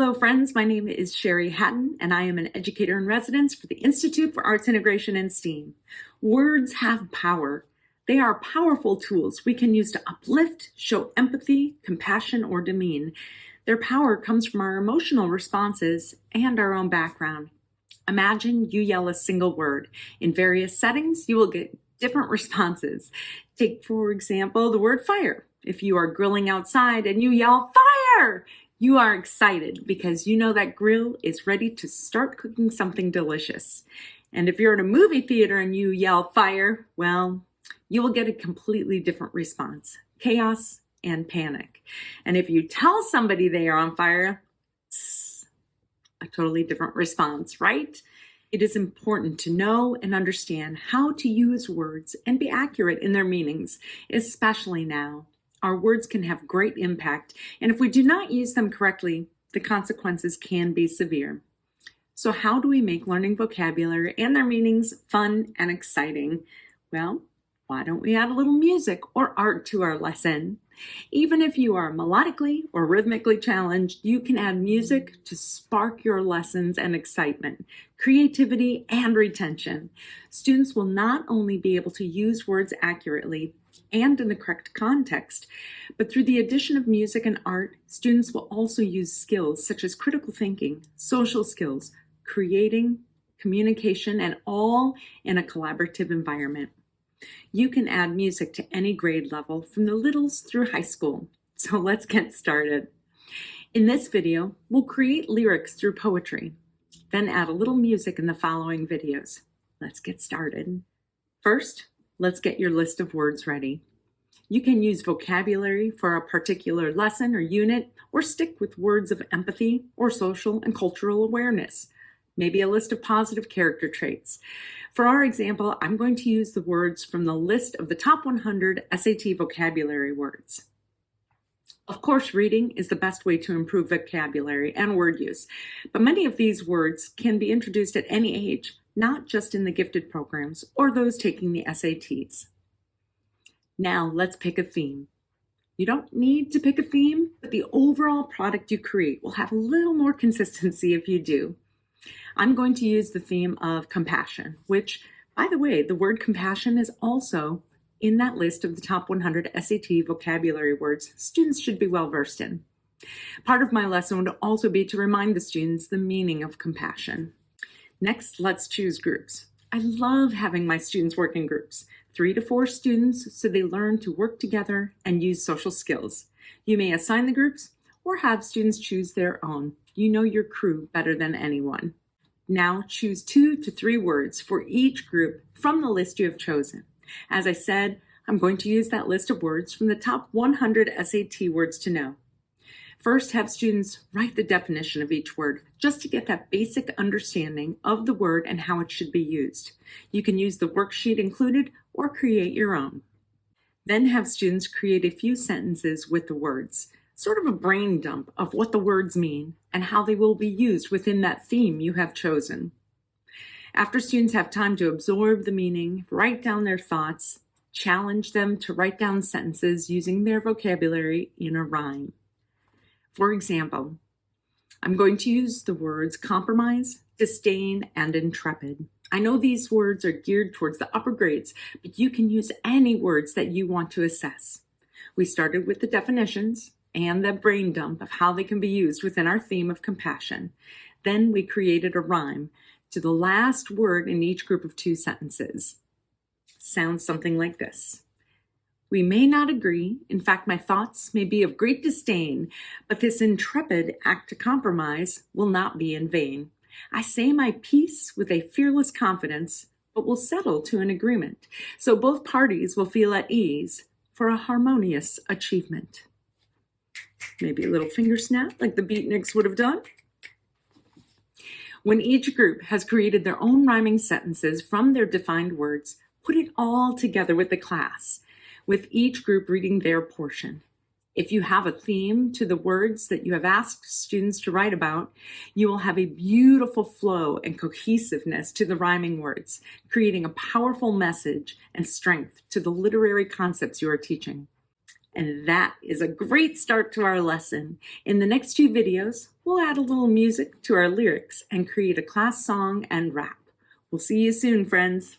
Hello friends, my name is Sherry Hatton and I am an educator in residence for the Institute for Arts Integration and STEAM. Words have power. They are powerful tools we can use to uplift, show empathy, compassion, or demean. Their power comes from our emotional responses and our own background. Imagine you yell a single word. In various settings, you will get different responses. Take, for example, the word fire. If you are grilling outside and you yell fire, you are excited because you know that grill is ready to start cooking something delicious. And if you're in a movie theater and you yell fire, well, you will get a completely different response, chaos and panic. And if you tell somebody they are on fire, it's a totally different response, right? It is important to know and understand how to use words and be accurate in their meanings, especially now. Our words can have great impact, and if we do not use them correctly, the consequences can be severe. So how do we make learning vocabulary and their meanings fun and exciting? Well, why don't we add a little music or art to our lesson? Even if you are melodically or rhythmically challenged, you can add music to spark your lessons and excitement, creativity, and retention. Students will not only be able to use words accurately and in the correct context, but through the addition of music and art, students will also use skills such as critical thinking, social skills, creating, communication, and all in a collaborative environment. You can add music to any grade level from the littles through high school. So let's get started. In this video, we'll create lyrics through poetry, then add a little music in the following videos. Let's get started. First, let's get your list of words ready. You can use vocabulary for a particular lesson or unit, or stick with words of empathy or social and cultural awareness. Maybe a list of positive character traits. For our example, I'm going to use the words from the list of the top 100 SAT vocabulary words. Of course, reading is the best way to improve vocabulary and word use, but many of these words can be introduced at any age, not just in the gifted programs or those taking the SATs. Now let's pick a theme. You don't need to pick a theme, but the overall product you create will have a little more consistency if you do. I'm going to use the theme of compassion, which, by the way, the word compassion is also in that list of the top 100 SAT vocabulary words students should be well versed in. Part of my lesson would also be to remind the students the meaning of compassion. Next, let's choose groups. I love having my students work in groups, 3 to 4 students, so they learn to work together and use social skills. You may assign the groups or have students choose their own. You know your crew better than anyone. Now choose 2 to 3 words for each group from the list you have chosen. As I said, I'm going to use that list of words from the top 100 SAT words to know. First, have students write the definition of each word, just to get that basic understanding of the word and how it should be used. You can use the worksheet included or create your own. Then have students create a few sentences with the words, sort of a brain dump of what the words mean and how they will be used within that theme you have chosen. After students have time to absorb the meaning, write down their thoughts, challenge them to write down sentences using their vocabulary in a rhyme. For example, I'm going to use the words compromise, disdain, and intrepid. I know these words are geared towards the upper grades, but you can use any words that you want to assess. We started with the definitions and the brain dump of how they can be used within our theme of compassion. Then we created a rhyme to the last word in each group of 2 sentences. Sounds something like this. We may not agree, in fact my thoughts may be of great disdain, but this intrepid act to compromise will not be in vain. I say my piece with a fearless confidence, but will settle to an agreement, so both parties will feel at ease for a harmonious achievement. Maybe a little finger snap like the beatniks would have done. When each group has created their own rhyming sentences from their defined words, put it all together with the class, with each group reading their portion. If you have a theme to the words that you have asked students to write about, you will have a beautiful flow and cohesiveness to the rhyming words, creating a powerful message and strength to the literary concepts you are teaching. And that is a great start to our lesson. In the next 2 videos, We'll add a little music to our lyrics and create a class song and rap. We'll see you soon, friends.